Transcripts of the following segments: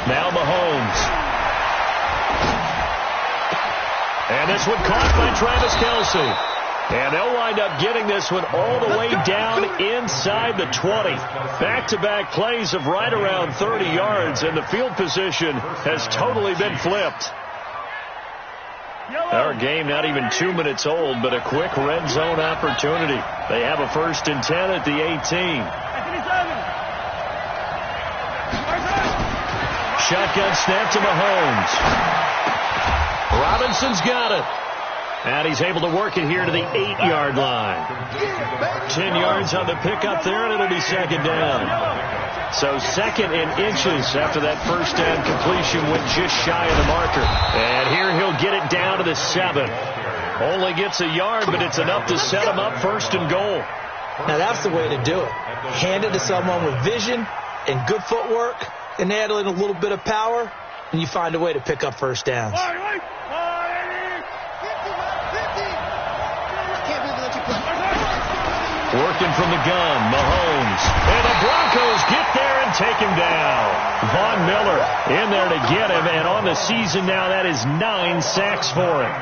Now Mahomes. And this one caught by Travis Kelce. And they'll wind up getting this one all the way down inside the 20. Back-to-back plays of right around 30 yards, and the field position has totally been flipped. Our game not even 2 minutes old, but a quick red zone opportunity. They have a 1st and 10 at the 18. Shotgun snap to Mahomes. Robinson's got it. And he's able to work it here to the 8-yard line. 10 yards on the pickup there, and it'll be 2nd down. So 2nd and inches after that 1st down completion went just shy of the marker. And here he'll get it down to the 7. Only gets a yard, but it's enough to set him up 1st and goal. Now that's the way to do it. Hand it to someone with vision and good footwork, and add in a little bit of power, and you find a way to pick up 1st downs. Working from the gun, Mahomes. And the Broncos get there and take him down. Von Miller in there to get him, and on the season now, that is 9 sacks for him.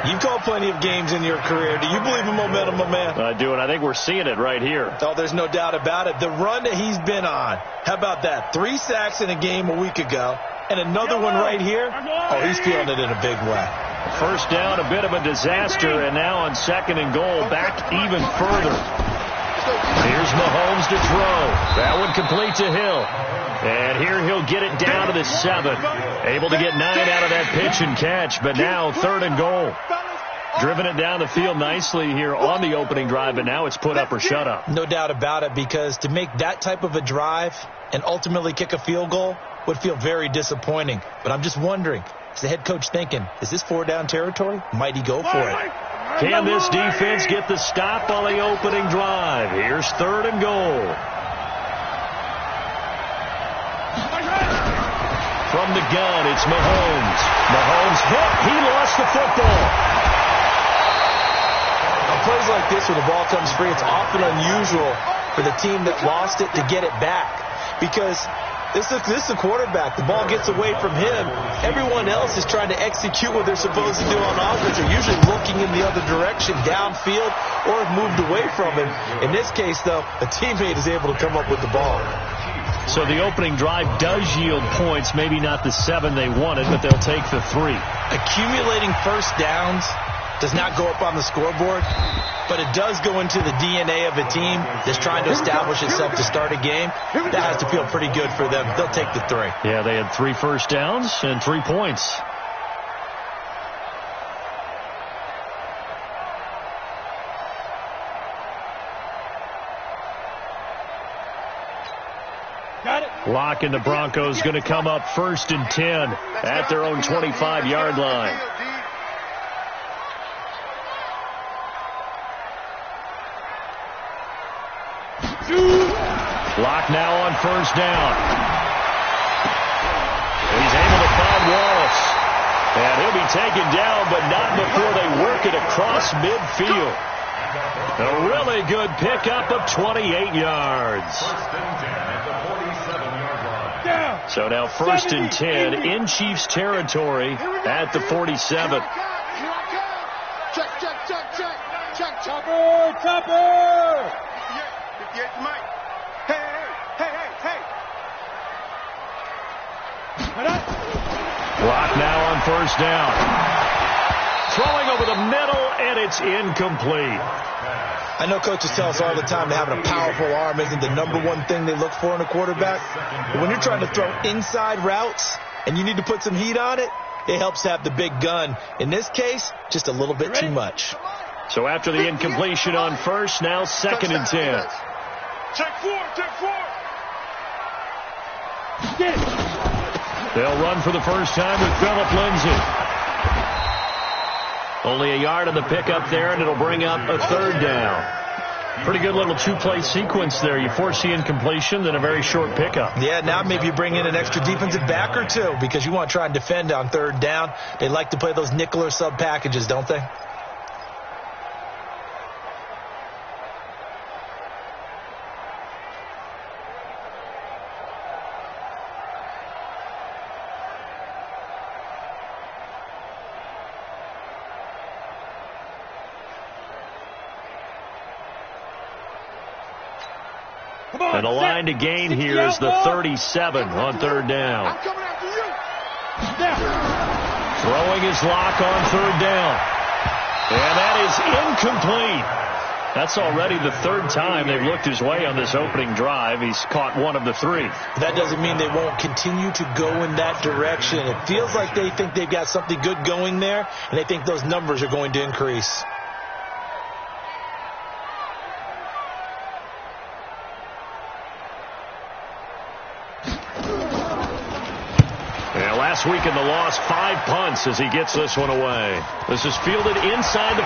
You've called plenty of games in your career. Do you believe in momentum, my man? I do, and I think we're seeing it right here. Oh, there's no doubt about it. The run that he's been on. How about that? 3 sacks in a game a week ago, and another one right here. Oh, he's feeling it in a big way. 1st down, a bit of a disaster, and now on 2nd and goal, back even further. Here's Mahomes to throw. That one complete to Hill. And here he'll get it down to the 7. Able to get 9 out of that pitch and catch, but now 3rd and goal. Driven it down the field nicely here on the opening drive, but now it's put up or shut up. No doubt about it, because to make that type of a drive and ultimately kick a field goal would feel very disappointing. But I'm just wondering, is the head coach thinking, is this 4-down territory? Might he go for it? Can this defense get the stop on the opening drive? Here's 3rd and goal. From the gun, it's Mahomes. Mahomes hit. He lost the football. On plays like this, when the ball comes free, it's often unusual for the team that lost it to get it back. Because this is the quarterback. The ball gets away from him. Everyone else is trying to execute what they're supposed to do on offense. They're usually looking in the other direction, downfield, or have moved away from him. In this case, though, a teammate is able to come up with the ball. So the opening drive does yield points, maybe not the 7 they wanted, but they'll take the 3. Accumulating 1st downs does not go up on the scoreboard, but it does go into the DNA of a team that's trying to establish itself to start a game. That has to feel pretty good for them. They'll take the 3. Yeah, they had 3 1st downs and 3 points. Got it. Lock and the Broncos going to come up 1st and 10 at their own 25-yard line. Lock now on 1st down. He's able to find Wallace. And he'll be taken down, but not before they work it across midfield. A really good pickup of 28 yards. So now 1st and 10 in Chiefs territory at the 47. Check. Chopper. Yeah, Mike. Hey. Clock now on 1st down. Throwing over the middle, and it's incomplete. I know coaches tell us all the time that having a powerful arm isn't the #1 thing they look for in a quarterback. But when you're trying to throw inside routes and you need to put some heat on it, it helps to have the big gun. In this case, just a little bit too much. So after the incompletion on 1st, now 2nd and 10. Check 4. They'll run for the first time with Phillip Lindsay. Only a yard on the pickup there, and it'll bring up a 3rd down. Pretty good little 2-play sequence there. You force the incompletion, then a very short pickup. Yeah, now maybe you bring in an extra defensive back or 2 because you want to try and defend on 3rd down. They like to play those nickel or sub packages, don't they? And the line to gain here is the 37 on third down. I'm coming after you. Throwing his lock on third down. And that is incomplete. That's already the third time they've looked his way on this opening drive. He's caught one of the three. That doesn't mean they won't continue to go in that direction. It feels like they think they've got something good going there, and they think those numbers are going to increase. Last week in the loss, 5 punts as he gets this one away. This is fielded inside the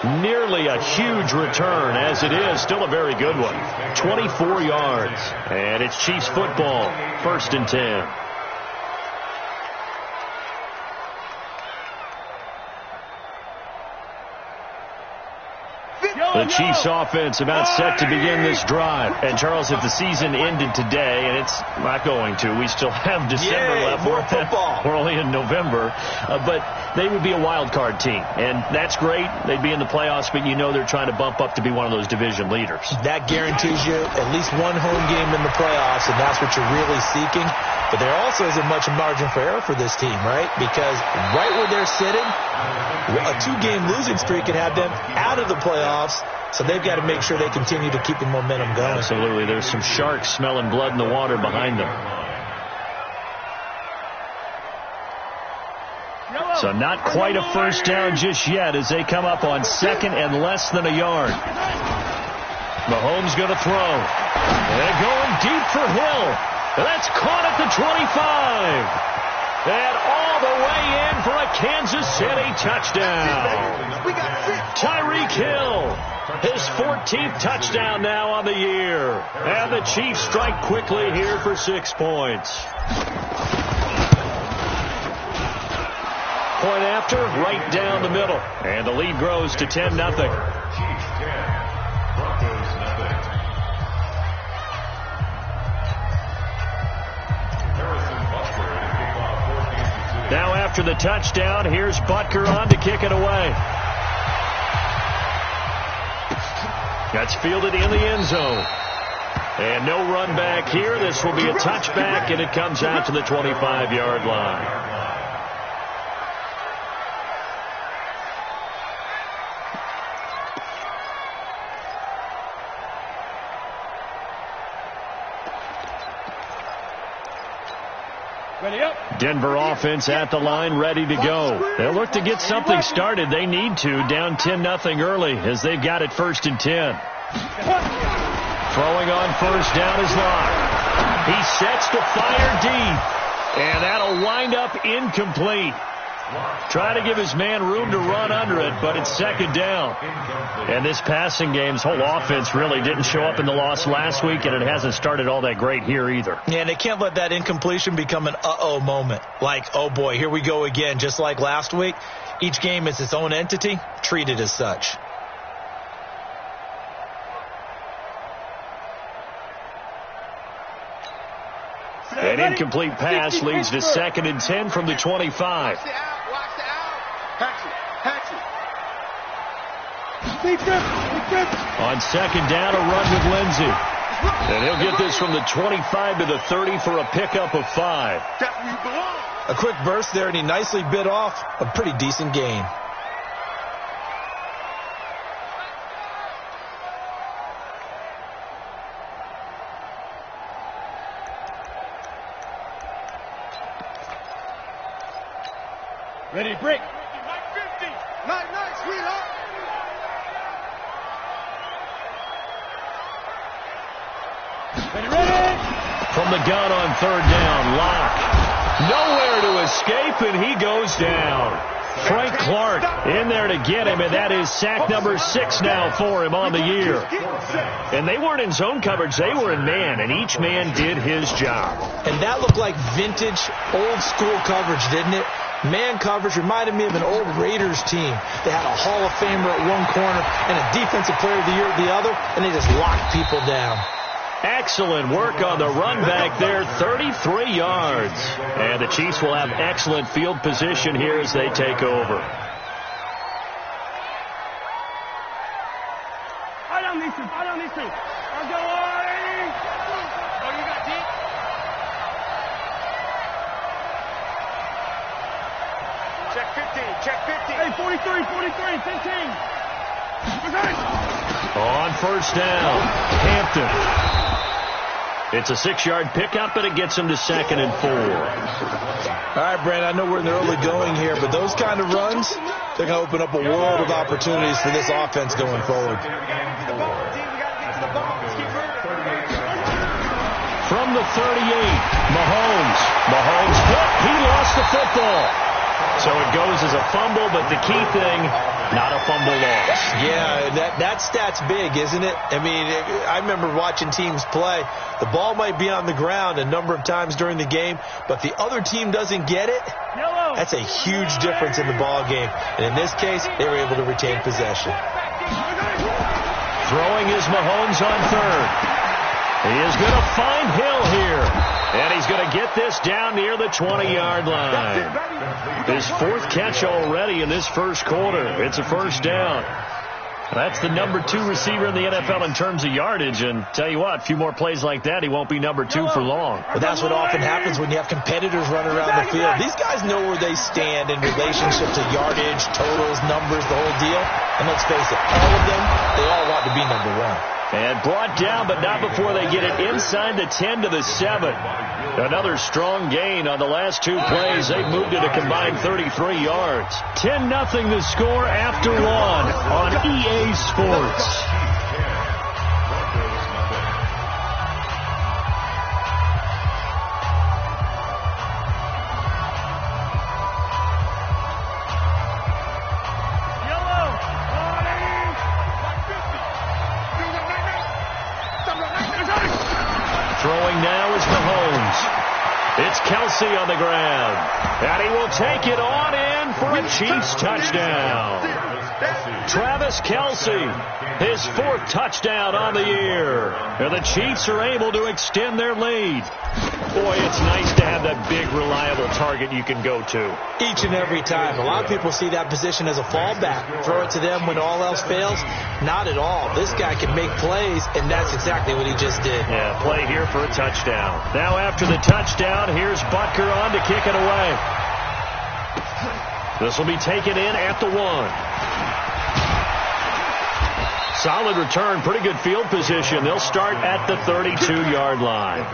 5. Nearly a huge return, as it is still a very good one. 24 yards. And it's Chiefs football, 1st and 10. The Chiefs offense about set to begin this drive. And, Charles, if the season ended today, and it's not going to, we still have December left. More football. We're only in November. But they would be a wild card team. And that's great. They'd be in the playoffs, but you know they're trying to bump up to be one of those division leaders. That guarantees you at least one home game in the playoffs, and that's what you're really seeking. But there also isn't much margin for error for this team, right? Because right where they're sitting, a 2-game losing streak could have them out of the playoffs, so they've got to make sure they continue to keep the momentum going. Absolutely. There's some sharks smelling blood in the water behind them. So not quite a first down just yet as they come up on 2nd and less than a yard. Mahomes going to throw. They're going deep for Hill. That's caught at the 25. And all the way in for a Kansas City touchdown. Tyreek Hill, his 14th touchdown now on the year. And the Chiefs strike quickly here for 6 points. Point after, right down the middle. And the lead grows to 10-0. Now after the touchdown, here's Butker on to kick it away. That's fielded in the end zone. And no run back here. This will be a touchback, and it comes out to the 25-yard line. Denver offense at the line, ready to go. They'll look to get something started. They need to, down 10-0 early as they've got it 1st and 10. Throwing on first down is Locke. He sets to fire deep, and that'll wind up incomplete. Trying to give his man room to run under it, but it's 2nd down. And this passing game's whole offense really didn't show up in the loss last week, and it hasn't started all that great here either. Yeah, and they can't let that incompletion become an uh-oh moment. Like, oh boy, here we go again, just like last week. Each game is its own entity, treated as such. An incomplete pass leads to 2nd and 10 from the 25. On 2nd down, a run with Lindsey. And he'll get this from the 25 to the 30 for a pickup of 5. A quick burst there, and he nicely bit off a pretty decent gain. Ready, break. 50. Nice, sweetheart. Ready. From the gun on 3rd down, Locke. Nowhere to escape, and he goes down. Frank Clark in there to get him, and that is sack number 6 now for him on the year. And they weren't in zone coverage, they were in man, and each man did his job. And that looked like vintage, old-school coverage, didn't it? Man coverage reminded me of an old Raiders team. They had a Hall of Famer at one corner and a Defensive Player of the Year at the other, and they just locked people down. Excellent work on the run back there, 33 yards. And the Chiefs will have excellent field position here as they take over. these two. I'll go on. Oh, you got deep? Check 15, check 15. Hey, 43, 15. On first down, Hampton. It's a 6-yard pickup, and it gets him to 2nd and 4. All right, Brent, I know we're in the early going here, but those kind of runs, they're going to open up a world of opportunities for this offense going forward. From the 38, Mahomes hit. He lost the football. So it goes as a fumble, but the key thing, not a fumble loss. Yeah, that stat's big, isn't it? I mean, I remember watching teams play. The ball might be on the ground a number of times during the game, but the other team doesn't get it. That's a huge difference in the ball game. And in this case, they were able to retain possession. Throwing is Mahomes on third. He is going to find Hill here. And he's going to get this down near the 20-yard line. His 4th catch already in this first quarter. It's a first down. That's the number 2 receiver in the NFL in terms of yardage. And tell you what, a few more plays like that, he won't be number 2 for long. But that's what often happens when you have competitors running around the field. These guys know where they stand in relationship to yardage, totals, numbers, the whole deal. And let's face it, all of them, they all want to be number 1. And brought down, but not before they get it inside the 10 to the 7. Another strong gain on the last 2 plays. They've moved it a combined 33 yards. 10-0 the score after 1 on EA Sports. Throwing now is Mahomes. It's Kelsey on the ground. And he will take it on in for a Chiefs touchdown. Travis Kelsey, his 4th touchdown on the year. And the Chiefs are able to extend their lead. Boy, it's nice to have that big, reliable target you can go to. Each and every time. A lot of people see that position as a fallback. Throw it to them when all else fails. Not at all. This guy can make plays, and that's exactly what he just did. Yeah, play here for a touchdown. Now after the touchdown, here's Butker on to kick it away. This will be taken in at the 1. Solid return, pretty good field position. They'll start at the 32-yard line.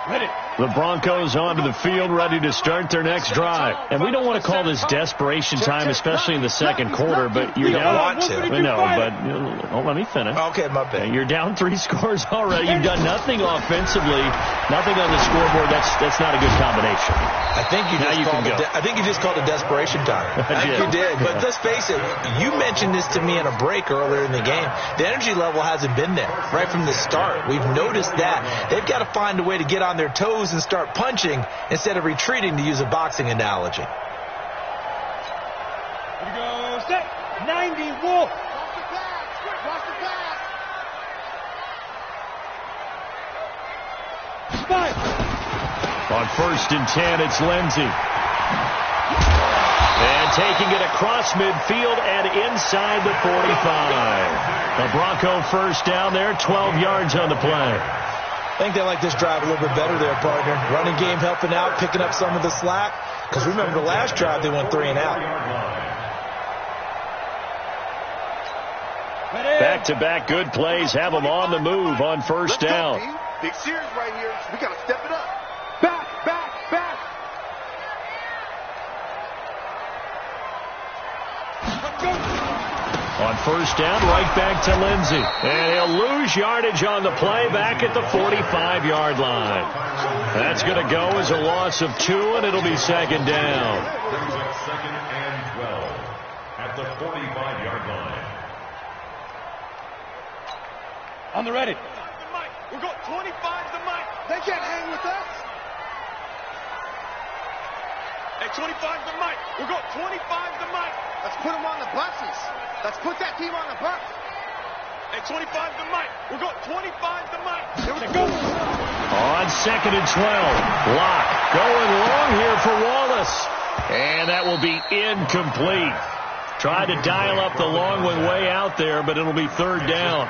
Ready. The Broncos onto the field, ready to start their next drive. And we don't want to call this desperation time, especially in the second quarter, but you're down. Want to. No, but let me finish. Okay, my bad. You're down 3 scores already. You've done nothing offensively, nothing on the scoreboard. That's not a good combination. I think you just called it desperation time. I think you did. But let's face it, you mentioned this to me in a break earlier in the game. The energy level hasn't been there right from the start. We've noticed that. They've got to find a way to get on their toes and start punching instead of retreating, to use a boxing analogy. Here we go. Set. 90. Wolf. Watch the pass. 5. On 1st and 10, it's Lindsey. And taking it across midfield and inside the 45. The Bronco first down there, 12 yards on the play. I think they like this drive a little bit better there, partner. Running game helping out, picking up some of the slack. Because remember, the last drive they went 3 and out. Back-to-back good plays have them on the move on first down. Big series right here. We got to step it up. Back. On first down, right back to Lindsey. And he'll lose yardage on the play back at the 45-yard line. That's going to go as a loss of 2, and it'll be 2nd down. Second and 12 at the 45-yard line. On the ready. We're going 25 to Mike. They can't hang with us. Hey, 25 to Mike. We're going 25 to Mike. Let's put them on the buses. Let's put that team on the bus. Hey, 25 to Mike. We're going 25 to Mike. Here we go. On 2nd and 12. Locke going long here for Wallace. And that will be incomplete. Tried to dial up the long one way out there, but it'll be third down.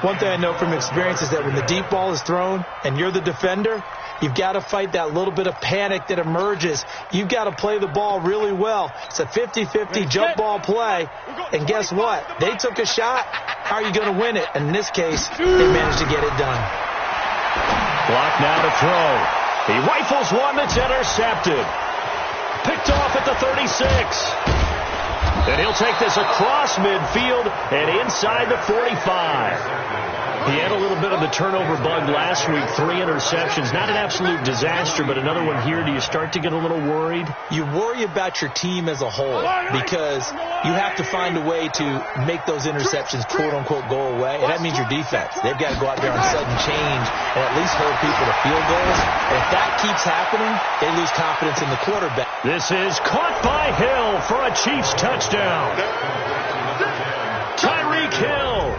One thing I know from experience is that when the deep ball is thrown and you're the defender, you've got to fight that little bit of panic that emerges. You've got to play the ball really well. It's a 50-50 jump ball play. And guess what? They took a shot. How are you going to win it? And in this case, they managed to get it done. Block now to throw. He rifles one that's intercepted. Picked off at the 36. And he'll take this across midfield and inside the 45. He had a little bit of the turnover bug last week, 3 interceptions. Not an absolute disaster, but another one here. Do you start to get a little worried? You worry about your team as a whole because you have to find a way to make those interceptions, quote-unquote, go away. And that means your defense. They've got to go out there on sudden change and at least hold people to field goals. And if that keeps happening, they lose confidence in the quarterback. This is caught by Hill for a Chiefs touchdown. Tyreek Hill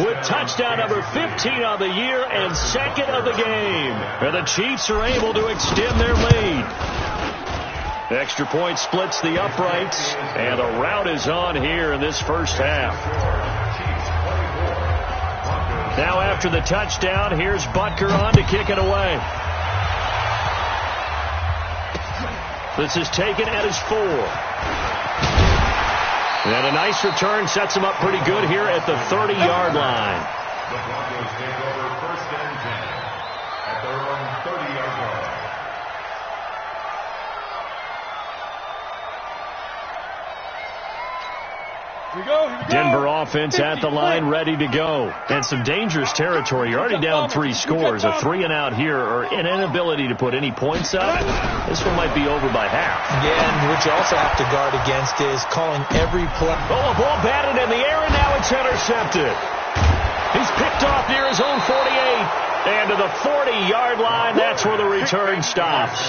with touchdown number 15 on the year and second of the game. And the Chiefs are able to extend their lead. Extra point splits the uprights, and the route is on here in this first half. Now after the touchdown, here's Butker on to kick it away. This is taken at his 4. And a nice return sets him up pretty good here at the 30-yard line. The Broncos take over first and 10 at their own 30-yard line. Denver offense at the line, ready to go. And some dangerous territory. You're already down 3 scores. A 3-and-out here, or an inability to put any points up. This one might be over by half. Yeah, and what you also have to guard against is calling every play. Oh, a ball batted in the air, and now it's intercepted. He's picked off near his own 48. And to the 40-yard line, that's where the return stops.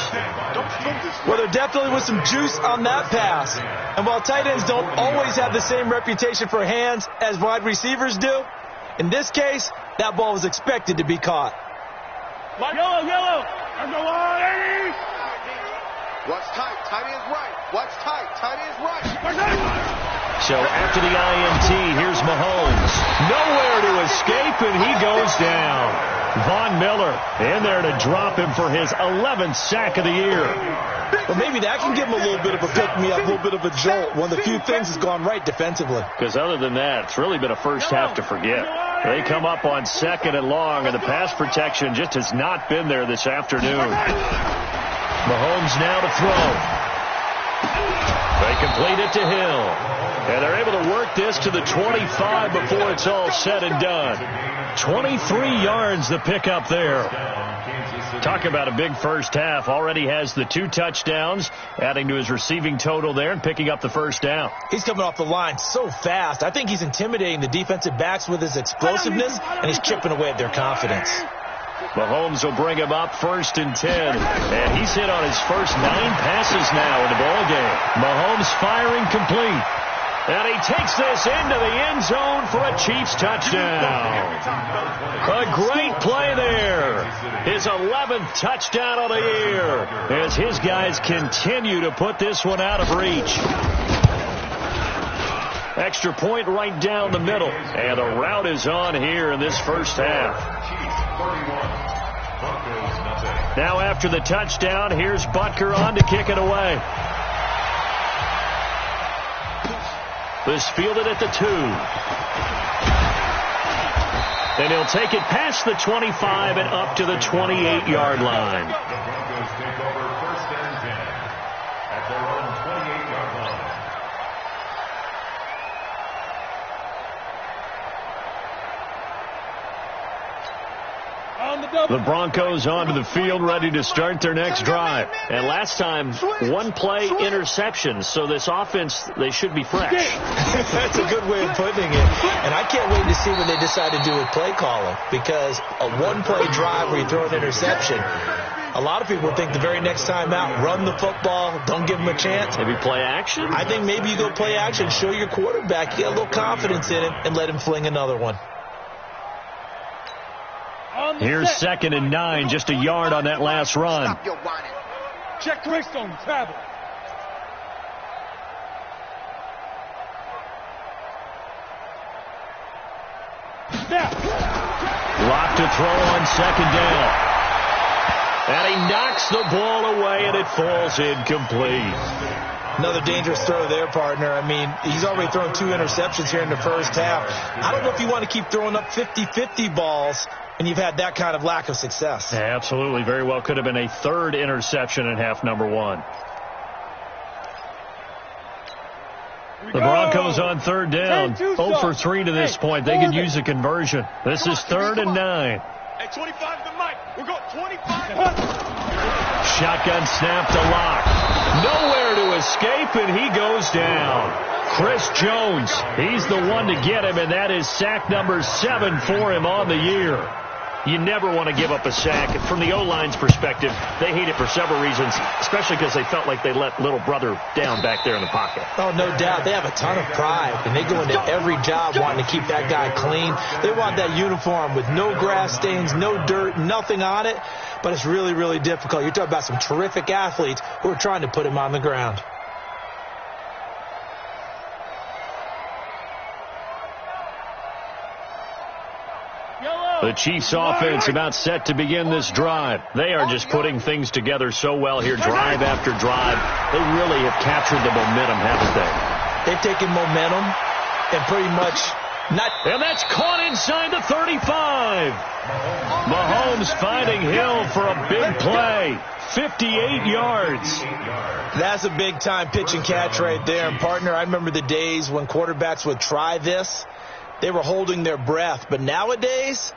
Well, there definitely was some juice on that pass. And while tight ends don't always have the same reputation for hands as wide receivers do, in this case, that ball was expected to be caught. Yellow. What's tight? Timing is right. What's tight? Timing is right. So after the INT, here's Mahomes. Nowhere to escape, and he goes down. Von Miller in there to drop him for his 11th sack of the year. Well, maybe that can give him a little bit of a pick-me-up, a little bit of a jolt. One of the few things that's gone right defensively. Because other than that, it's really been a first half to forget. They come up on 2nd and long, and the pass protection just has not been there this afternoon. Mahomes now to throw. They complete it to Hill. And they're able to work this to the 25 before it's all said and done. 23 yards the pickup there. Talk about a big first half. Already has the 2 touchdowns, adding to his receiving total there and picking up the first down. He's coming off the line so fast. I think he's intimidating the defensive backs with his explosiveness, and he's chipping away at their confidence. Mahomes will bring him up 1st and 10. And he's hit on his first 9 passes now in the ballgame. Mahomes firing complete. And he takes this into the end zone for a Chiefs touchdown. A great play there. His 11th touchdown of the year as his guys continue to put this one out of reach. Extra point right down the middle. And the route is on here in this first half. Now after the touchdown, here's Butker on to kick it away. This fielded at the 2. And he'll take it past the 25 and up to the 28-yard line. The Broncos take over first and 10 at their own 28-yard line. The Broncos onto the field, ready to start their next drive. And last time, 1 play interception. So this offense, they should be fresh. That's a good way of putting it. And I can't wait to see what they decide to do with play calling. Because a 1-play drive where you throw an interception, a lot of people think the very next time out, run the football, don't give them a chance. Maybe play action? I think maybe you go play action, show your quarterback, get a little confidence in him, and let him fling another one. Here's 2nd and 9, just a yard on that last run. Check twist on travel. Lock to throw on second down. And he knocks the ball away, and it falls incomplete. Another dangerous throw there, partner. I mean, he's already thrown 2 interceptions here in the first half. I don't know if you want to keep throwing up 50-50 balls when you've had that kind of lack of success. Yeah, absolutely. Very well could have been a 3rd interception in half number 1. The Broncos on 3rd down. 0 for 3 to this point. They could use a conversion. This is 3rd and 9. At 25 to Mike. We're going 25. Shotgun snap to Lock. Nowhere to escape, and he goes down. Chris Jones, he's the one to get him, and that is sack number 7 for him on the year. You never want to give up a sack. From the O-line's perspective, they hate it for several reasons, especially because they felt like they let little brother down back there in the pocket. Oh, no doubt. They have a ton of pride, and they go into every job wanting to keep that guy clean. They want that uniform with no grass stains, no dirt, nothing on it, but it's really, really difficult. You're talking about some terrific athletes who are trying to put him on the ground. The Chiefs offense about set to begin this drive. They are just putting things together so well here, drive after drive. They really have captured the momentum, haven't they? They've taken momentum and pretty much not... And that's caught inside the 35. Mahomes finding Hill for a big play. 58 yards. That's a big-time pitch and catch right there. And, partner, I remember the days when quarterbacks would try this. They were holding their breath. But nowadays,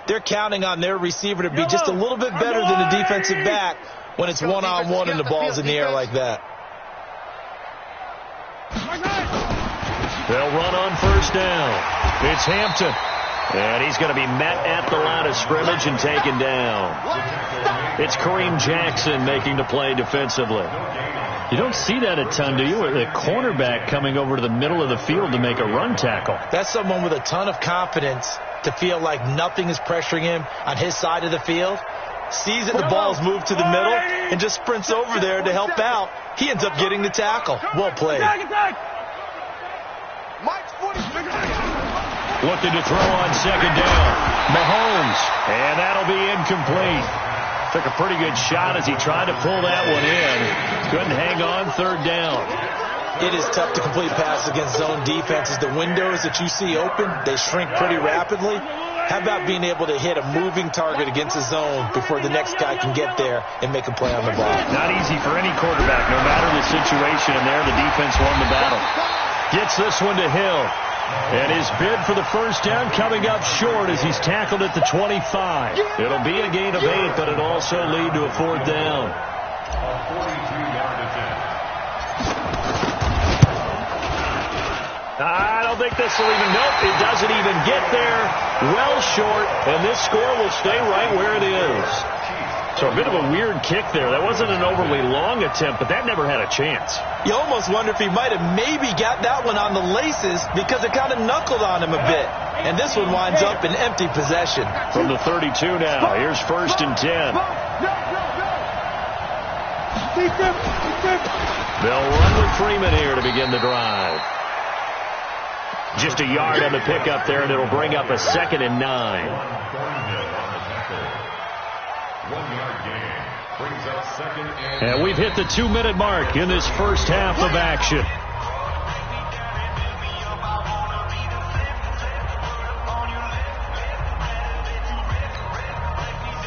they're counting on their receiver to be just a little bit better than the defensive back when it's one-on-one and the ball's in the air like that. They'll run on 1st down. It's Hampton. And he's going to be met at the line of scrimmage and taken down. It's Kareem Jackson making the play defensively. You don't see that a ton, do you? The cornerback coming over to the middle of the field to make a run tackle. That's someone with a ton of confidence to feel like nothing is pressuring him on his side of the field. Sees that the ball's moved to the middle and just sprints over there to help out. He ends up getting the tackle. Well played. Looking to throw on 2nd down. Mahomes. And that'll be incomplete. Took a pretty good shot as he tried to pull that one in. Couldn't hang on 3rd down. It is tough to complete passes against zone defenses. The windows that you see open, they shrink pretty rapidly. How about being able to hit a moving target against a zone before the next guy can get there and make a play on the ball? Not easy for any quarterback, no matter the situation. And there, the defense won the battle. Gets this one to Hill. And his bid for the 1st down coming up short as he's tackled at the 25. It'll be a gain of 8, but it'll also lead to a 4th down. I don't think this will even, nope, it doesn't even get there. Well short, and this score will stay right where it is. So a bit of a weird kick there. That wasn't an overly long attempt, but that never had a chance. You almost wonder if he might have maybe got that one on the laces because it kind of knuckled on him a bit. And this one winds up in empty possession. From the 32 now, here's 1st and 10. They'll run with Freeman here to begin the drive. Just a yard on the pickup there, and it'll bring up a 2nd and 9. 1-yard gain brings up 2nd and we've hit the 2-minute mark in this first half of action.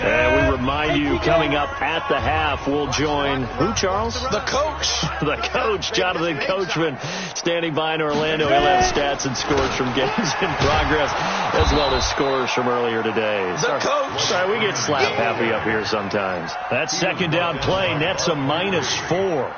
And we remind you, coming up at the half, we'll join who, Charles? The coach. The coach, Jonathan Coachman, standing by in Orlando. He'll have stats and scores from games in progress, as well as scores from earlier today. The coach. Sorry, we get slap happy up here sometimes. That 2nd down play nets a -4.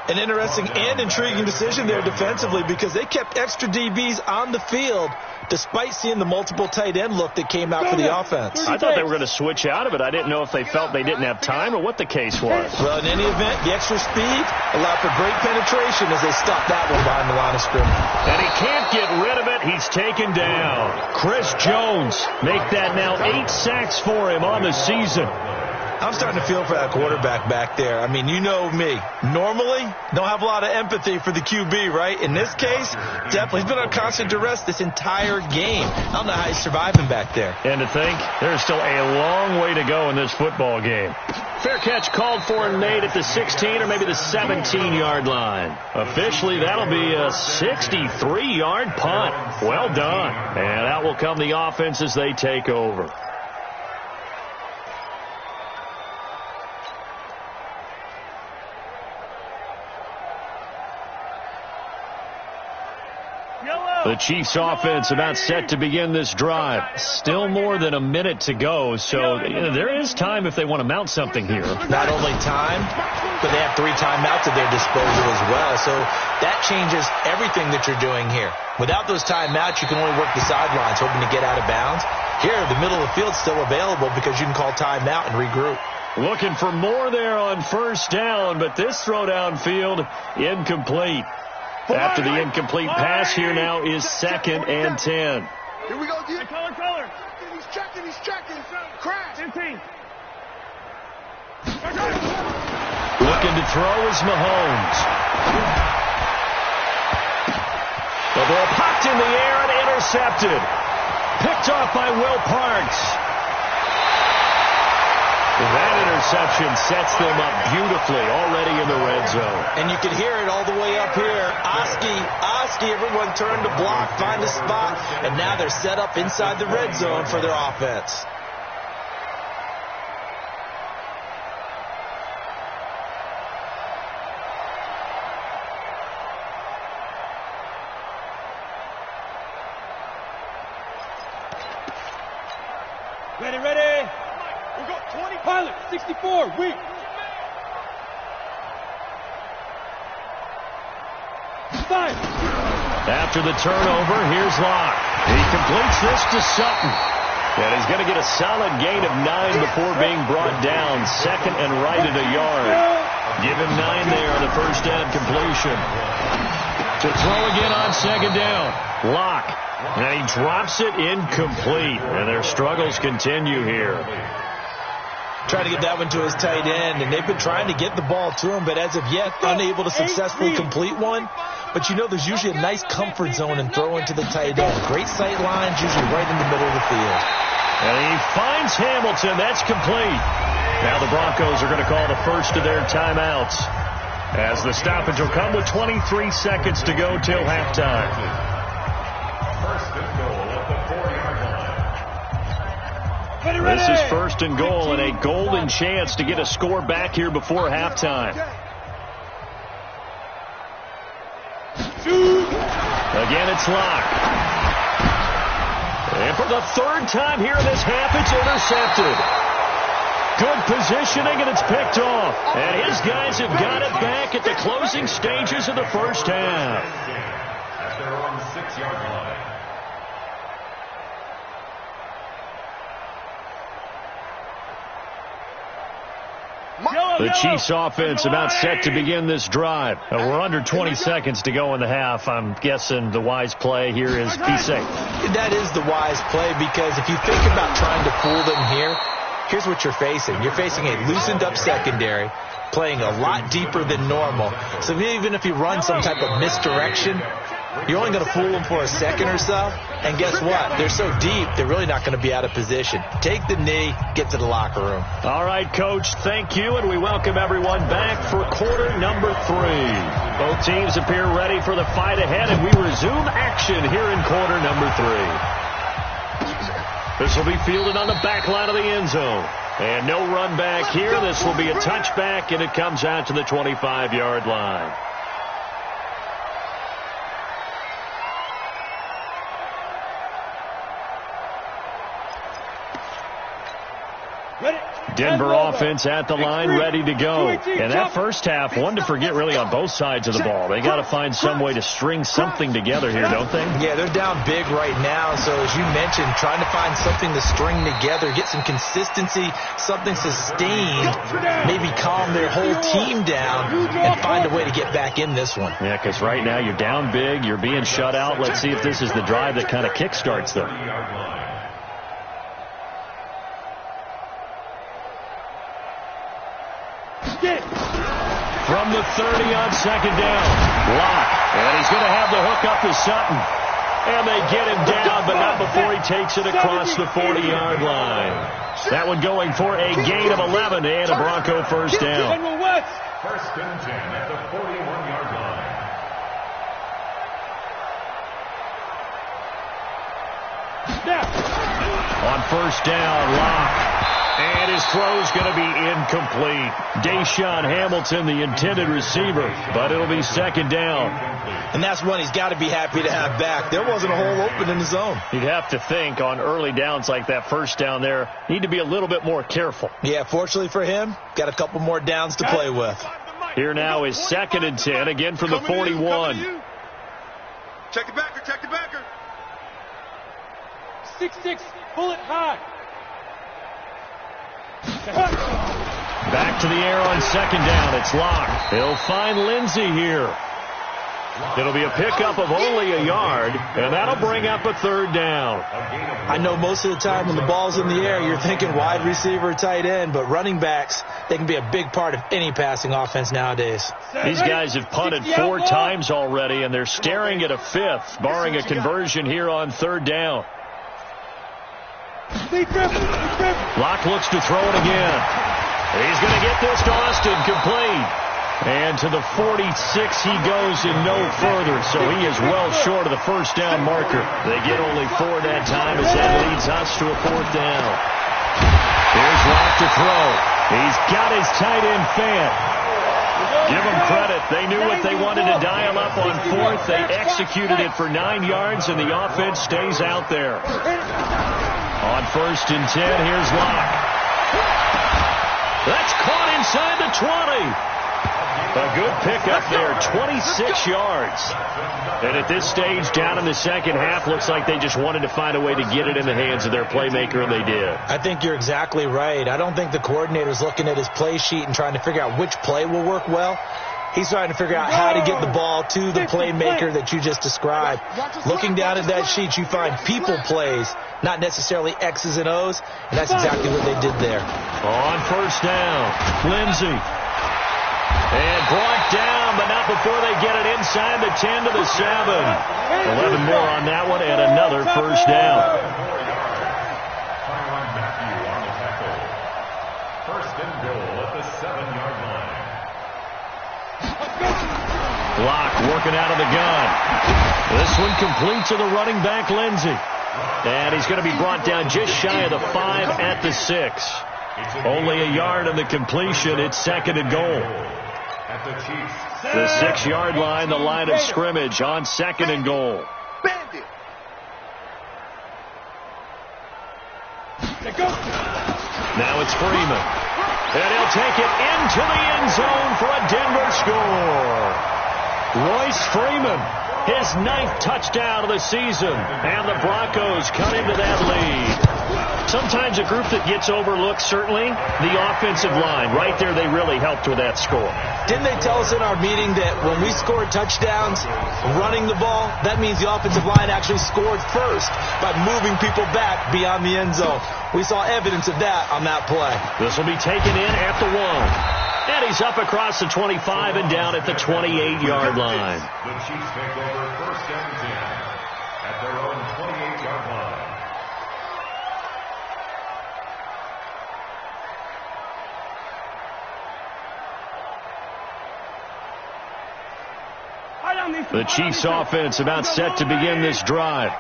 An interesting and intriguing decision there defensively because they kept extra DBs on the field despite seeing the multiple tight end look that came out for the offense. I thought they were going to switch out of it. I didn't know if they felt they didn't have time or what the case was. Well, in any event, the extra speed allowed for great penetration as they stopped that one behind the line of scrimmage. And he can't get rid of it. He's taken down. Chris Jones make that now 8 sacks for him on the season. I'm starting to feel for that quarterback back there. I mean, you know me. Normally, don't have a lot of empathy for the QB, right? In this case, definitely. He's been on constant duress this entire game. I don't know how he's surviving back there. And to think, there's still a long way to go in this football game. Fair catch called for and made at the 16 or maybe the 17-yard line. Officially, that'll be a 63-yard punt. Well done. And out will come the offense as they take over. The Chiefs offense about set to begin this drive. Still more than a minute to go, so there is time if they want to mount something here. Not only time, but they have 3 timeouts at their disposal as well, so that changes everything that you're doing here. Without those timeouts, you can only work the sidelines, hoping to get out of bounds. Here, the middle of the field's still available because you can call timeout and regroup. Looking for more there on first down, but this throw downfield incomplete. After the incomplete pass, here now is 2nd and 10. Here we go, dude. Color. He's checking. Crash. 15. Looking to throw is Mahomes. The ball popped in the air and intercepted. Picked off by Will Parks. That interception sets them up beautifully already in the red zone. And you can hear it all the way up here. Oski, everyone turned to block, find a spot, and now they're set up inside the red zone for their offense. Ready. We got 20. Pilot, 64, weak. Five. After the turnover, here's Locke. He completes this to Sutton. And he's going to get a solid gain of 9 before being brought down. 2nd and right at a yard. Give him 9 there on the first down completion. To throw again on 2nd down. Locke. And he drops it incomplete. And their struggles continue here. Trying to get that one to his tight end, and they've been trying to get the ball to him, but as of yet, unable to successfully complete one. But you know there's usually a nice comfort zone in throwing to the tight end. Great sight lines, usually right in the middle of the field. And he finds Hamilton. That's complete. Now the Broncos are going to call the first of their timeouts, as the stoppage will come with 23 seconds to go till halftime. First and goal at the 4-yard line. This is 1st and goal and a golden chance to get a score back here before halftime. Again, it's Locke. And for the 3rd time here in this half, it's intercepted. Good positioning, and it's picked off. And his guys have got it back at the closing stages of the first half. At their own 6-yard line. The Chiefs offense about set to begin this drive. We're under 20 seconds to go in the half. I'm guessing the wise play here is be safe. That is the wise play, because if you think about trying to fool them here, here's what you're facing. You're facing a loosened up secondary, playing a lot deeper than normal. So even if you run some type of misdirection, you're only going to fool them for a second or so. And guess what? They're so deep, they're really not going to be out of position. Take the knee, get to the locker room. All right, Coach, thank you, and we welcome everyone back for quarter number 3. Both teams appear ready for the fight ahead, and we resume action here in quarter number 3. This will be fielded on the back line of the end zone. And no run back here. This will be a touchback, and it comes out to the 25-yard line. Denver offense at the line, ready to go. And that first half, one to forget really on both sides of the ball. They got to find some way to string something together here, don't they? Yeah, they're down big right now. So as you mentioned, trying to find something to string together, get some consistency, something sustained, maybe calm their whole team down and find a way to get back in this one. Yeah, because right now you're down big, you're being shut out. Let's see if this is the drive that kind of kickstarts them. From the 30 on second down. Lock. And he's going to have the hook up to Sutton. And they get him down, but not before he takes it across the 40-yard line. That one going for a gain of 11 and a Bronco first down. First and 10 at the 41-yard line. On first down, Lock. And his throw's going to be incomplete. Deshaun Hamilton, the intended receiver, but it'll be second down. And that's one he's got to be happy to have back. There wasn't a hole open in the zone. You'd have to think on early downs like that first down there, need to be a little bit more careful. Yeah, fortunately for him, got a couple more downs to play with. Here now is second and 10, again from the 41. Check the backer, check the backer. 6-6, bullet high. Back to the air on second down. It's Locke. He'll find Lindsey here. It'll be a pickup of only a yard, and that'll bring up a third down. I know most of the time when the ball's in the air, you're thinking wide receiver, tight end, but running backs, they can be a big part of any passing offense nowadays. These guys have punted 4 times already, and they're staring at a fifth, barring a conversion here on third down. Locke looks to throw it again. He's going to get this to Austin, complete. And to the 46 he goes and no further, so he is well short of the first down marker. They get only 4 that time as that leads us to a fourth down. Here's Locke to throw. He's got his tight end fan. Give them credit. They knew what they wanted to dial up on fourth. They executed it for 9 yards, and the offense stays out there. On first and 10, here's Locke. That's caught inside the 20. A good pickup there, 26 yards. And at this stage, down in the second half, looks like they just wanted to find a way to get it in the hands of their playmaker, and they did. I think you're exactly right. I don't think the coordinator's looking at his play sheet and trying to figure out which play will work well. He's trying to figure out how to get the ball to the playmaker that you just described. Looking down at that sheet, you find people plays, not necessarily X's and O's, and that's exactly what they did there. On first down, Lindsey. And brought down, but not before they get it inside the 10 to the 7. 11 more on that one, and another first down. Matthew on the tackle. First and goal at the 7-yard line. Locke working out of the gun. This one complete to the running back, Lindsey. And he's going to be brought down just shy of the 5 at the 6. Only a yard on the completion. It's second and goal. The 6-yard line, the line of scrimmage on second and goal. Now it's Freeman. And he'll take it into the end zone for a Denver score. Royce Freeman, his 9th touchdown of the season. And the Broncos cut into that lead. Sometimes a group that gets overlooked, certainly, the offensive line. Right there, they really helped with that score. Didn't they tell us in our meeting that when we scored touchdowns running the ball, that means the offensive line actually scored first by moving people back beyond the end zone? We saw evidence of that on that play. This will be taken in at the 1. And he's up across the 25 and down at the 28-yard line. The Chiefs take over first and 10 at their own 28-yard line. The Chiefs offense about set to begin this drive.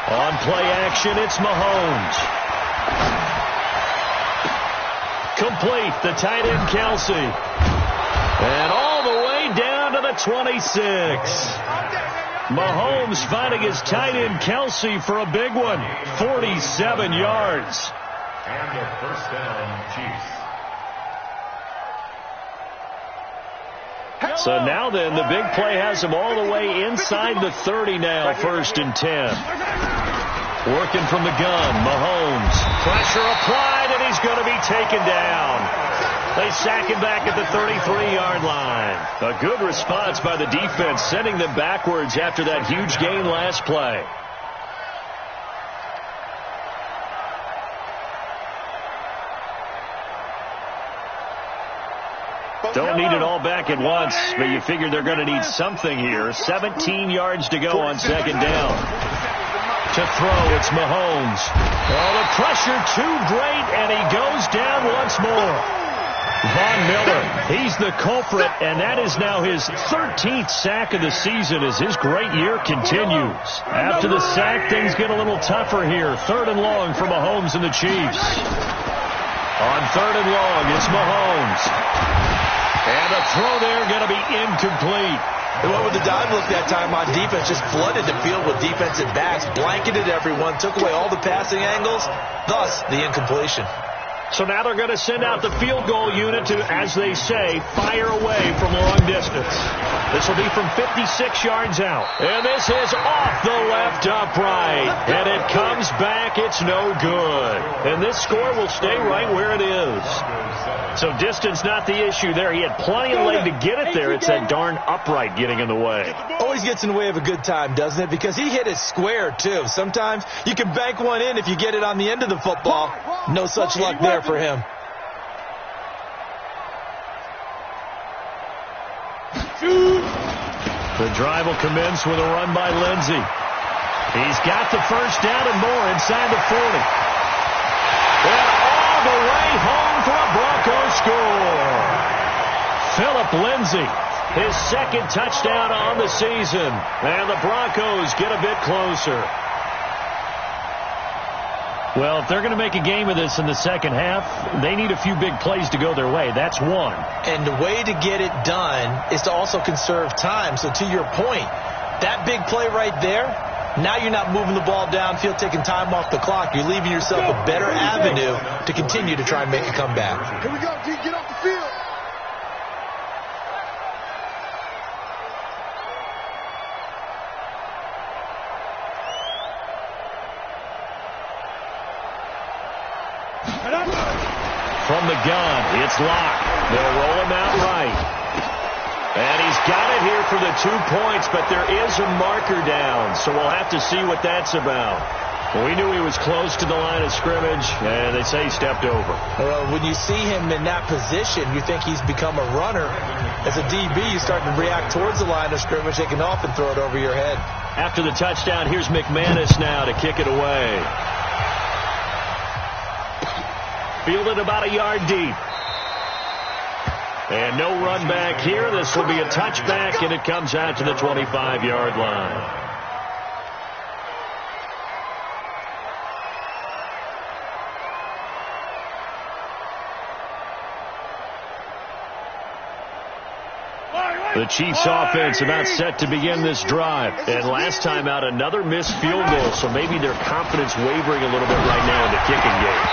On play action, it's Mahomes. Complete, the tight end Kelsey. And all the way down to the 26. Mahomes finding his tight end Kelsey for a big one. 47 yards. And a first down, Chiefs. So now then, the big play has him all the way inside the 30 now, first and 10. Working from the gun, Mahomes. Pressure applied, and he's going to be taken down. They sack him back at the 33-yard line. A good response by the defense, sending them backwards after that huge gain last play. Don't need it all back at once, but you figure they're going to need something here. 17 yards to go on second down. To throw, it's Mahomes. Oh, the pressure too great, and he goes down once more. Von Miller, he's the culprit, and that is now his 13th sack of the season as his great year continues. After the sack, things get a little tougher here. 3rd and long for Mahomes and the Chiefs. On 3rd and long, it's Mahomes. And the throw there going to be incomplete. They went with the dime look that time on defense, just flooded the field with defensive backs, blanketed everyone, took away all the passing angles, thus the incompletion. So now they're going to send out the field goal unit to, as they say, fire away from long distance. This will be from 56 yards out. And this is off the left upright. And it comes back. It's no good. And this score will stay right where it is. So distance not the issue there. He had plenty of leg to get it there. It's that darn upright getting in the way. Always gets in the way of a good time, doesn't it? Because he hit it square, too. Sometimes you can bank one in if you get it on the end of the football. No such luck there for him. The drive will commence with a run by Lindsey. He's got the first down and more inside the 40. And all the way home for a Broncos score. Phillip Lindsey, his 2nd touchdown on the season. And the Broncos get a bit closer. Well, if they're going to make a game of this in the second half, they need a few big plays to go their way. That's one. And the way to get it done is to also conserve time. So to your point, that big play right there, now you're not moving the ball downfield, taking time off the clock. You're leaving yourself a better avenue to continue to try and make a comeback. Here we go, D. Get off the field. From the gun, it's locked. They'll roll him out right. And he's got it here for the 2 points, but there is a marker down, so we'll have to see what that's about. Well, we knew he was close to the line of scrimmage, and they say he stepped over. Well, when you see him in that position, you think he's become a runner. As a DB, you start to react towards the line of scrimmage. They can often throw it over your head. After the touchdown, here's McManus now to kick it away. Fielded about a yard deep. And no run back here. This will be a touchback, and it comes out to the 25-yard line. The Chiefs offense about set to begin this drive. And last time out, another missed field goal, so maybe their confidence wavering a little bit right now in the kicking game.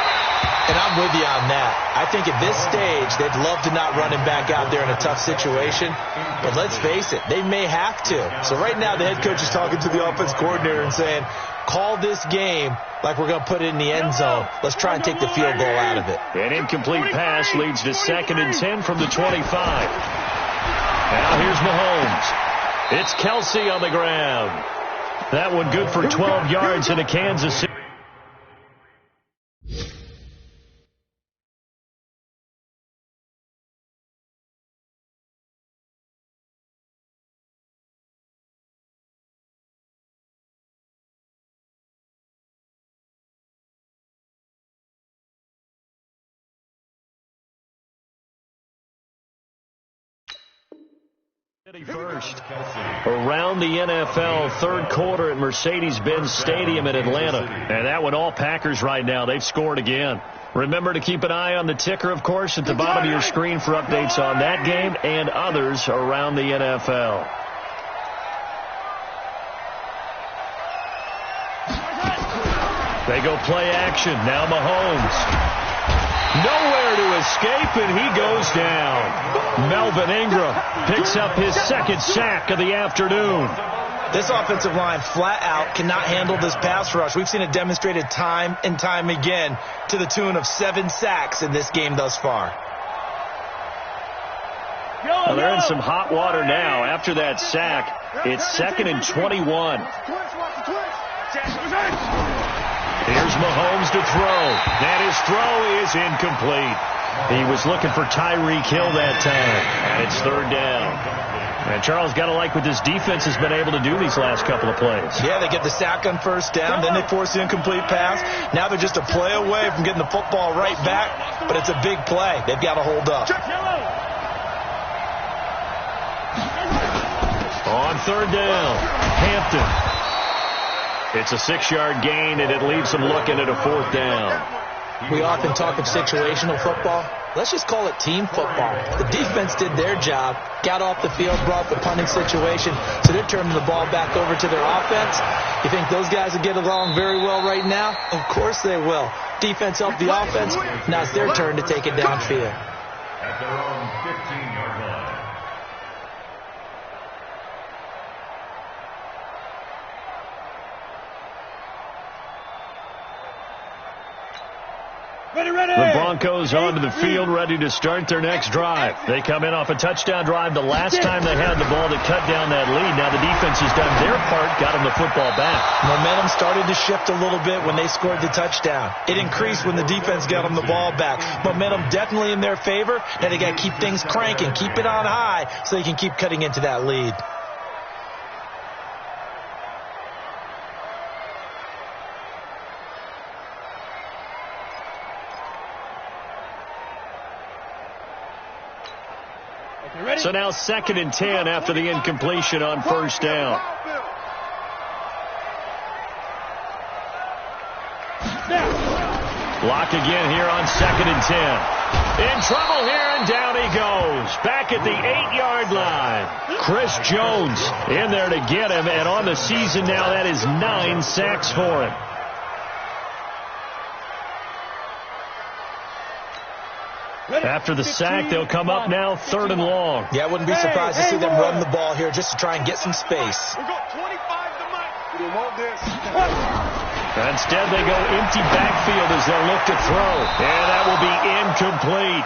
And I'm with you on that. I think at this stage, they'd love to not run him back out there in a tough situation. But let's face it, they may have to. So right now, the head coach is talking to the offense coordinator and saying, call this game like we're going to put it in the end zone. Let's try and take the field goal out of it. An incomplete pass leads to 2nd and 10 from the 25. Now here's Mahomes. It's Kelsey on the ground. That one good for 12 yards into Kansas City. First, around the NFL, 3rd quarter at Mercedes-Benz Stadium in Atlanta. And that one all Packers right now. They've scored again. Remember to keep an eye on the ticker, of course, at the bottom of your screen for updates on that game and others around the NFL. They go play action. Now Mahomes. Nowhere to escape, and he goes down. Melvin Ingram picks up his 2nd sack of the afternoon. This offensive line flat out cannot handle this pass rush. We've seen it demonstrated time and time again to the tune of 7 sacks in this game thus far. Well, they're in some hot water now. After that sack, it's 2nd and 21. Here's Mahomes to throw. And his throw is incomplete. He was looking for Tyreek Hill that time, and it's third down. And Charles, got to like what this defense has been able to do these last couple of plays. Yeah, they get the sack on first down, then they force the incomplete pass. Now they're just a play away from getting the football right back, but it's a big play. They've got to hold up. On third down, Hampton. It's a 6-yard gain, and it leaves them looking at a fourth down. We often talk of situational football. Let's just call it team football. The defense did their job, got off the field, brought the punting situation, so they're turning the ball back over to their offense. You think those guys will get along very well right now? Of course they will. Defense helped the offense. Now it's their turn to take it downfield. At their own 15-yard line. The Broncos onto the field, ready to start their next drive. They come in off a touchdown drive the last time they had the ball to cut down that lead. Now the defense has done their part, got them the football back. Momentum started to shift a little bit when they scored the touchdown. It increased when the defense got them the ball back. Momentum definitely in their favor. Now they got to keep things cranking, keep it on high so they can keep cutting into that lead. So now 2nd and 10 after the incompletion on first down. Block again here on 2nd and 10. In trouble here, and down he goes. Back at the 8-yard line. Chris Jones in there to get him, and on the season now that is 9 sacks for him. After the sack, they'll come up now 3rd and long. Yeah, I wouldn't be surprised to see them run the ball here just to try and get some space. We got 25 to Mike. We don't want this. Instead, they go empty backfield as they'll look to throw. And that will be incomplete.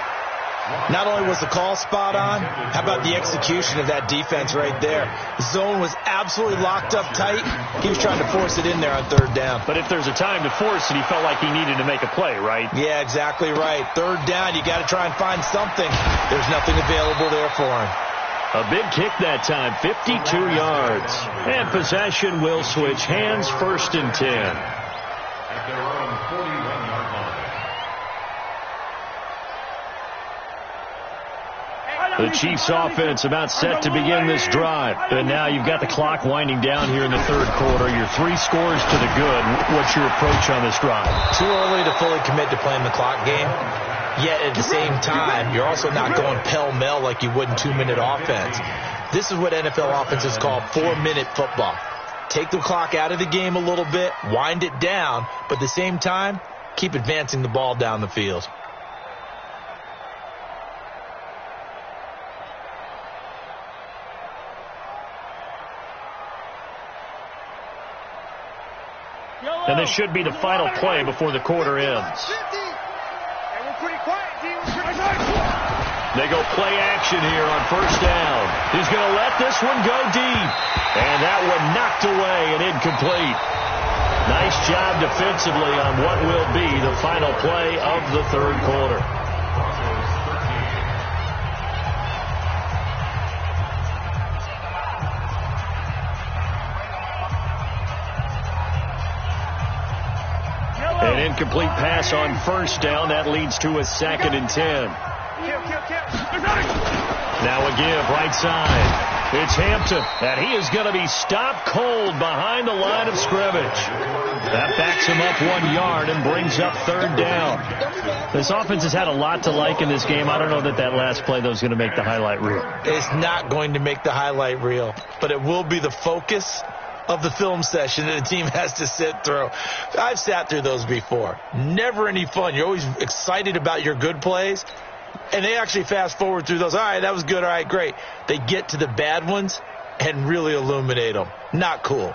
Not only was the call spot on, how about the execution of that defense right there? The zone was absolutely locked up tight. He was trying to force it in there on 3rd down. But if there's a time to force it, he felt like he needed to make a play, right? Yeah, exactly right. 3rd down, you got to try and find something. There's nothing available there for him. A big kick that time, 52 yards. And possession will switch hands, 1st and 10. At their own 41-yard line. The Chiefs offense about set to begin this drive. And now you've got the clock winding down here in the 3rd quarter. You're 3 scores to the good. What's your approach on this drive? Too early to fully commit to playing the clock game. Yet at the same time, you're also not going pell-mell like you would in 2-minute offense. This is what NFL offenses call 4-minute football. Take the clock out of the game a little bit, wind it down, but at the same time, keep advancing the ball down the field. And this should be the final play before the quarter ends. They go play action here on first down. He's going to let this one go deep. And that one knocked away and incomplete. Nice job defensively on what will be the final play of the 3rd quarter. An incomplete pass on first down. That leads to a 2nd and 10. Now a give, right side. It's Hampton, and he is going to be stopped cold behind the line of scrimmage. That backs him up 1 yard and brings up 3rd down. This offense has had a lot to like in this game. I don't know that that last play, though, is going to make the highlight reel. It's not going to make the highlight reel, but it will be the focus of the film session that the team has to sit through. I've sat through those before. Never any fun. You're always excited about your good plays, and they actually fast forward through those. All right, that was good. All right, great. They get to the bad ones and really illuminate them. Not cool.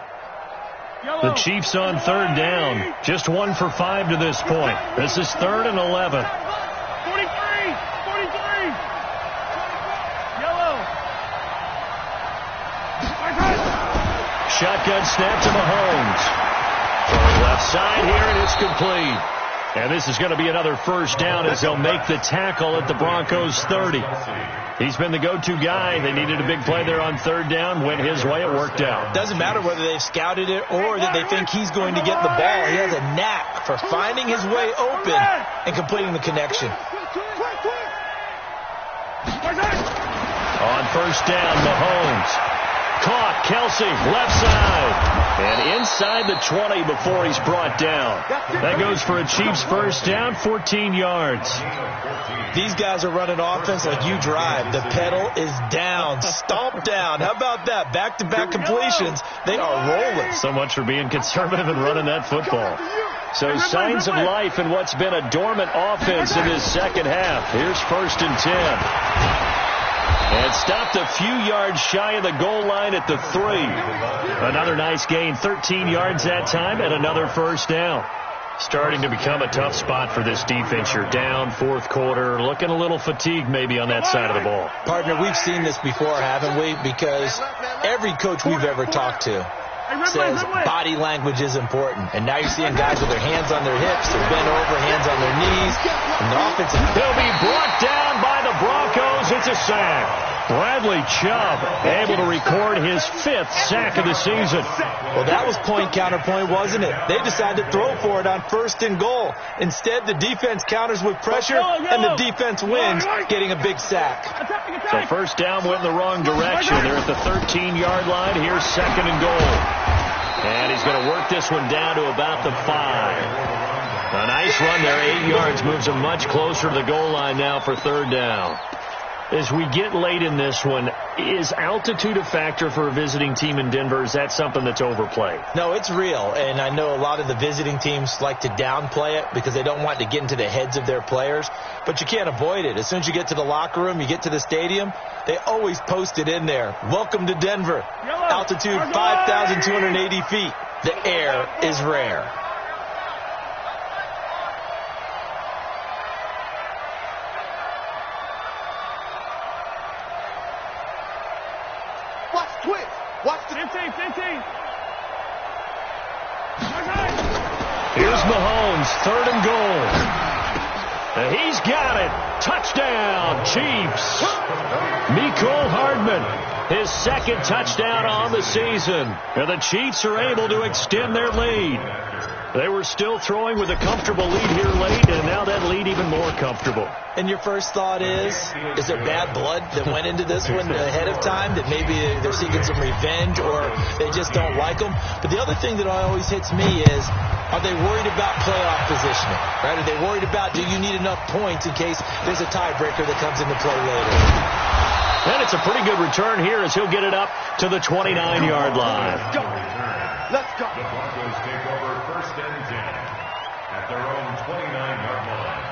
The Chiefs on 3rd down. Just 1 for 5 to this point. This is 3rd and 11. 43. Yellow. Shotgun snap to Mahomes. From the left side here, and it's complete. And this is going to be another first down as they'll make the tackle at the Broncos 30. He's been the go-to guy. They needed a big play there on third down. Went his way. It worked out. Doesn't matter whether they've scouted it or that they think he's going to get the ball. He has a knack for finding his way open and completing the connection. On first down, Mahomes. Caught, Kelsey, left side. And inside the 20 before he's brought down. That goes for a Chiefs first down, 14 yards. These guys are running offense like you drive. The pedal is down, stomp down. How about that? Back-to-back completions. They are rolling. So much for being conservative and running that football. So signs of life in what's been a dormant offense in this second half. Here's first and 10. And stopped a few yards shy of the goal line at the 3. Another nice gain, 13 yards that time, and another first down. Starting to become a tough spot for this defense. You're down, fourth quarter, looking a little fatigued maybe on that side of the ball. Partner, we've seen this before, haven't we? Because every coach we've ever talked to says body language is important. And now you're seeing guys with their hands on their hips, they're bent over, hands on their knees. And the offensive... He'll be brought down by the Broncos. It's a sack. Bradley Chubb able to record his 5th sack of the season. Well, that was point counterpoint, wasn't it? They decided to throw for it on first and goal. Instead, the defense counters with pressure, and the defense wins, getting a big sack. So first down went in the wrong direction. They're at the 13-yard line. Here's second and goal. And he's going to work this one down to about the 5. A nice run there, 8 yards, moves him much closer to the goal line now for third down. As we get late in this one, is altitude a factor for a visiting team in Denver? Is that something that's overplayed? No, it's real, and I know a lot of the visiting teams like to downplay it because they don't want to get into the heads of their players, but you can't avoid it. As soon as you get to the locker room, you get to the stadium, they always post it in there. Welcome to Denver. Altitude 5,280 feet. The air is rare. Here's Mahomes, third and goal. And he's got it. Touchdown, Chiefs. Mecole Hardman, his second touchdown on the season. And the Chiefs are able to extend their lead. They were still throwing with a comfortable lead here late, and now that lead even more comfortable. And your first thought is there bad blood that went into this one ahead of time, that maybe they're seeking some revenge or they just don't like them? But the other thing that always hits me is, are they worried about playoff positioning? Right? Are they worried about, do you need enough points in case there's a tiebreaker that comes into play later? And it's a pretty good return here as he'll get it up to the 29-yard line. Let's go. The Broncos take over first and 10 at their own 29-yard line.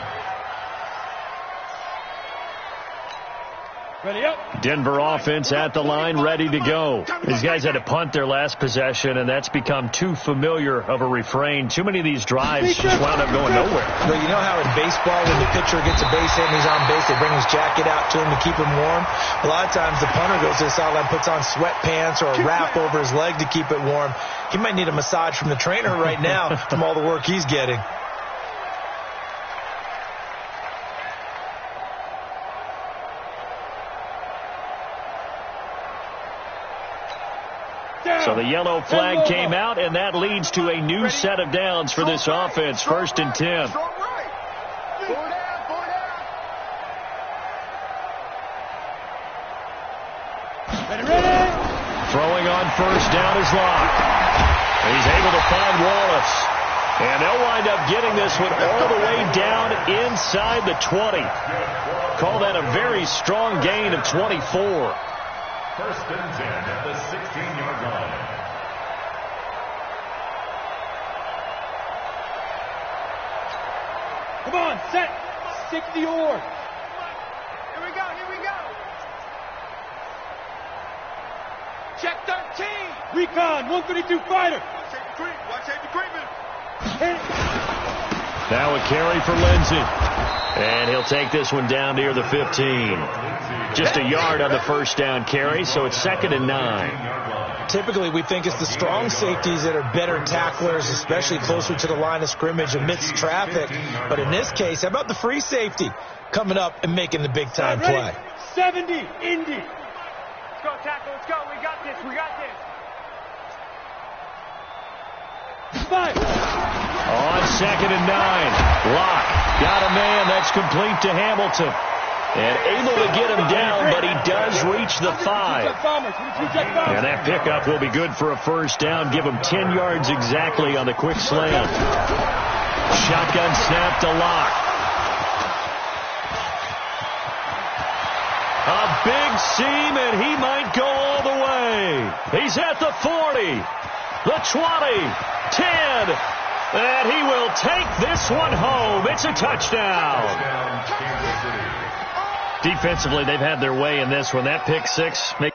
Ready up. Denver offense at the line, ready to go. These guys had to punt their last possession, and that's become too familiar of a refrain. Too many of these drives just wound up going nowhere. But you know how in baseball, when the pitcher gets a base hit and he's on base, they bring his jacket out to him to keep him warm? A lot of times the punter goes to the sideline, puts on sweatpants or a wrap over his leg to keep it warm. He might need a massage from the trainer right now from all the work he's getting. So the yellow flag came out, and that leads to a new set of downs for this offense. First and 10. Throwing on first down is Locke. He's able to find Wallace. And they'll wind up getting this one all the way down inside the 20. Call that a very strong gain of 24. First and 10 at the 16-yard line. Come on, set. 60 or. Here we go. Check 13. Recon, 132 fighter. Watch safety treatment. Now a carry for Lindsey. And he'll take this one down near the 15. Just a yard on the first down carry, so it's second and 9. Typically, we think it's the strong safeties that are better tacklers, especially closer to the line of scrimmage amidst traffic. But in this case, how about the free safety coming up and making the big-time play? 70, Indy. Let's go, tackle. Let's go. We got this. We got this. 5. On 2nd and 9. Locke got a man. That's complete to Hamilton. And able to get him down, but he does reach the 5. And that pickup will be good for a first down. Give him 10 yards exactly on the quick slant. Shotgun snap to Locke. A big seam, and he might go all the way. He's at the 40, the 20, 10, and he will take this one home. It's a touchdown. Defensively, they've had their way in this one. That pick six makes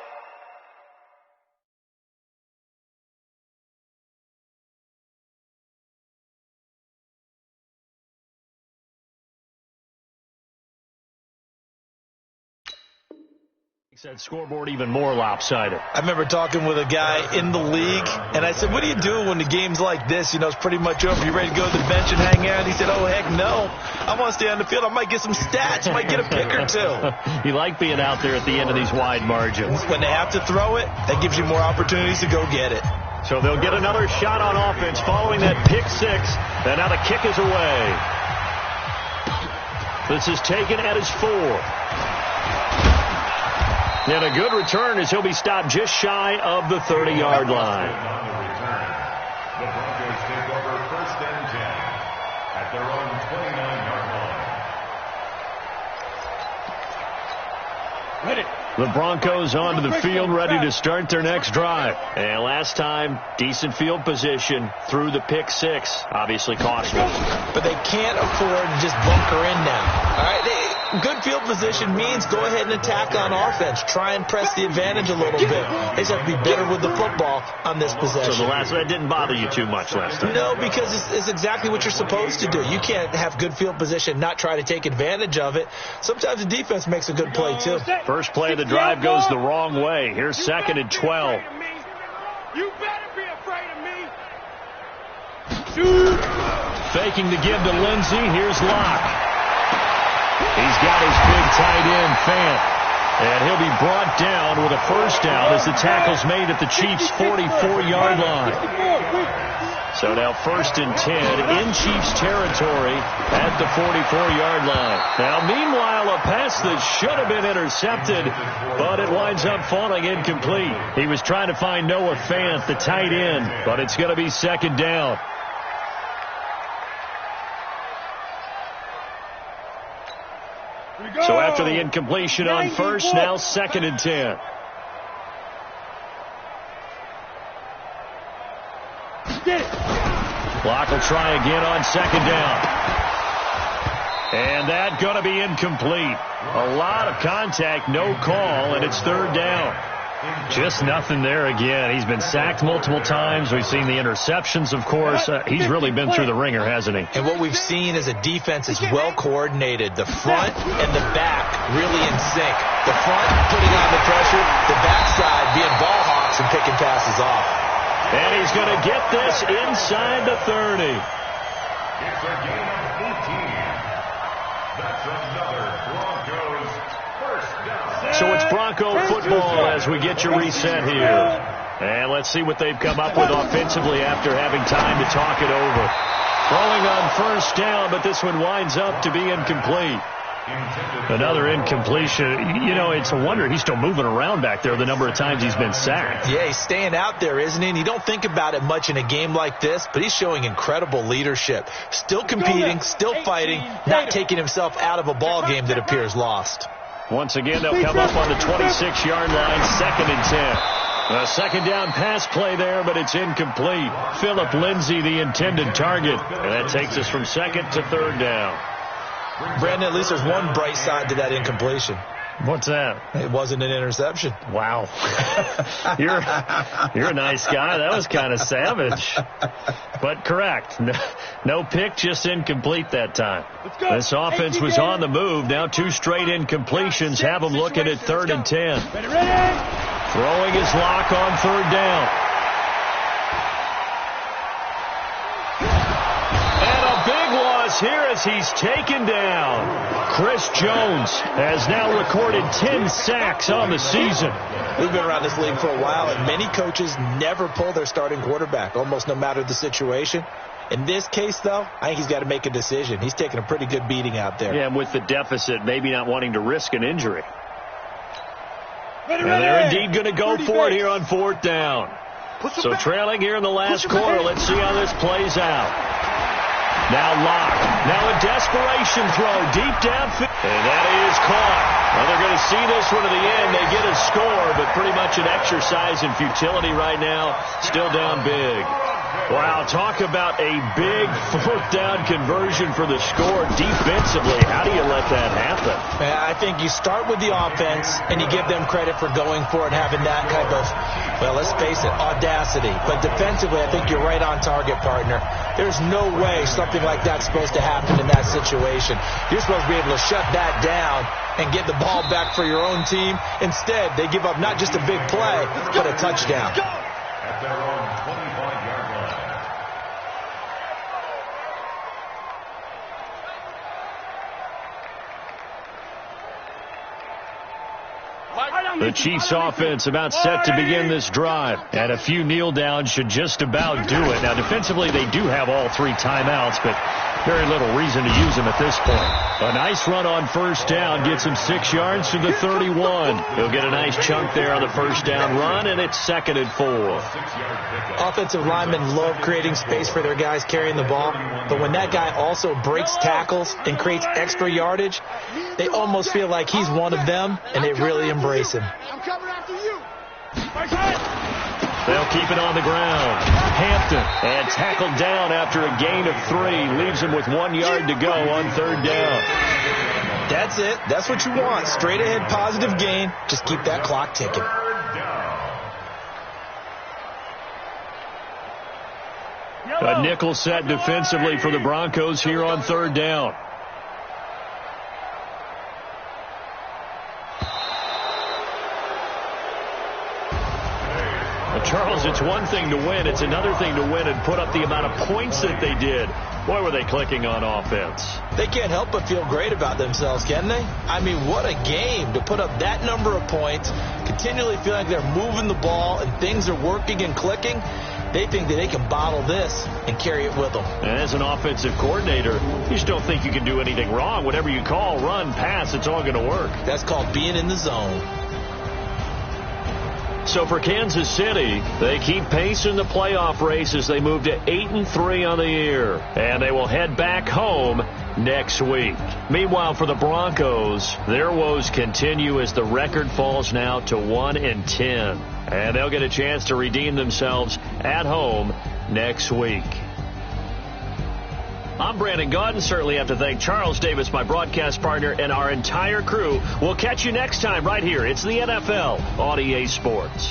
that scoreboard even more lopsided. I remember talking with a guy in the league, and I said, what are you doing when the game's like this? You know, it's pretty much over. You ready to go to the bench and hang out? He said, oh, heck no. I want to stay on the field. I might get some stats. I might get a pick or two. You like being out there at the end of these wide margins. When they have to throw it, that gives you more opportunities to go get it. So they'll get another shot on offense following that pick six, and now the kick is away. This is taken at his 4. And a good return as he'll be stopped just shy of the 30-yard line. On the return, the Broncos take over 1st and 10 at their own 29-yard line. Ready. The Broncos onto the field, ready to start their next drive. And last time, decent field position through the pick six. Obviously costly. But they can't afford to just bunker in now. All right, good field position means go ahead and attack on offense. Try and press the advantage a little bit. They just have to be better with the football on this possession. So that didn't bother you too much last time? No, because it's exactly what you're supposed to do. You can't have good field position, not try to take advantage of it. Sometimes the defense makes a good play, too. First play of the drive goes the wrong way. Here's 2nd and 12. You better be afraid of me. Shoot. Faking the give to Lindsey. Here's Locke. He's got his big tight end, Fant. And he'll be brought down with a first down as the tackle's made at the Chiefs' 44-yard line. So now 1st and 10 in Chiefs territory at the 44-yard line. Now, meanwhile, a pass that should have been intercepted, but it winds up falling incomplete. He was trying to find Noah Fant, the tight end, but it's going to be 2nd down. So after the incompletion on first, now 2nd and 10. Locke will try again on 2nd down. And that's going to be incomplete. A lot of contact, no call, and it's 3rd down. Just nothing there again. He's been sacked multiple times. We've seen the interceptions, of course. He's really been through the ringer, hasn't he? And what we've seen is a defense is well coordinated. The front and the back really in sync. The front putting on the pressure, the backside being ball hawks and picking passes off. And he's going to get this inside the 30. It's a gain of 18. That's another Broncos first down. So it's Bronco football as we get your reset here. And let's see what they've come up with offensively after having time to talk it over. Throwing on first down, but this one winds up to be incomplete. Another incompletion. You know, it's a wonder he's still moving around back there the number of times he's been sacked. Yeah, he's staying out there, isn't he? And you don't think about it much in a game like this, but he's showing incredible leadership. Still competing, still fighting, not taking himself out of a ball game that appears lost. Once again, they'll come up on the 26-yard line, 2nd and 10. A 2nd down pass play there, but it's incomplete. Phillip Lindsay, the intended target. And that takes us from 2nd to 3rd down. Brandon, at least there's one bright side to that incompletion. What's that? It wasn't an interception. Wow. You're a nice guy. That was kind of savage. But correct. No pick, just incomplete that time. This offense was on the move. Now 2 straight incompletions have them looking at 3rd and 10. Ready? Throwing his lock on third down. And a big loss here as he's taken down. Chris Jones has now recorded 10 sacks on the season. We've been around this league for a while, and many coaches never pull their starting quarterback, almost no matter the situation. In this case, though, I think he's got to make a decision. He's taking a pretty good beating out there. Yeah, and with the deficit, maybe not wanting to risk an injury. And they're indeed going to go for it here on fourth down. So trailing here in the last quarter. Let's see how this plays out. Now Locke. Now a desperation throw deep downfield. And that is caught. Well, they're going to see this one to the end. They get a score, but pretty much an exercise in futility right now. Still down big. Wow, talk about a big fourth down conversion for the score defensively. How do you let that happen? I think you start with the offense, and you give them credit for going for it, having that kind of, well, let's face it, audacity. But defensively, I think you're right on target, partner. There's no way something like that's supposed to happen in that situation. You're supposed to be able to shut that down and get the ball back for your own team. Instead, they give up not just a big play, but a touchdown. At their own 25-yard line. The Chiefs offense about set to begin this drive. And a few kneel downs should just about do it. Now, defensively, they do have all three timeouts, but very little reason to use them at this point. A nice run on first down gets him 6 yards to the 31. He'll get a nice chunk there on the first down run, and it's 2nd and 4. Offensive linemen love creating space for their guys carrying the ball, but when that guy also breaks tackles and creates extra yardage, they almost feel like he's one of them, and they really embrace him. I'm coming after you. They'll keep it on the ground. Hampton, and tackled down after a gain of 3. Leaves him with 1 yard to go on third down. That's it. That's what you want. Straight ahead positive gain. Just keep that clock ticking. A nickel set defensively for the Broncos here on third down. Charles, it's one thing to win. It's another thing to win and put up the amount of points that they did. Boy, were they clicking on offense. They can't help but feel great about themselves, can they? I mean, what a game to put up that number of points, continually feel like they're moving the ball and things are working and clicking. They think that they can bottle this and carry it with them. As an offensive coordinator, you just don't think you can do anything wrong. Whatever you call, run, pass, it's all going to work. That's called being in the zone. So for Kansas City, they keep pace in the playoff race as they move to 8-3 on the year. And they will head back home next week. Meanwhile, for the Broncos, their woes continue as the record falls now to 1-10. And they'll get a chance to redeem themselves at home next week. I'm Brandon Gaudin. Certainly have to thank Charles Davis, my broadcast partner, and our entire crew. We'll catch you next time right here. It's the NFL on EA Sports.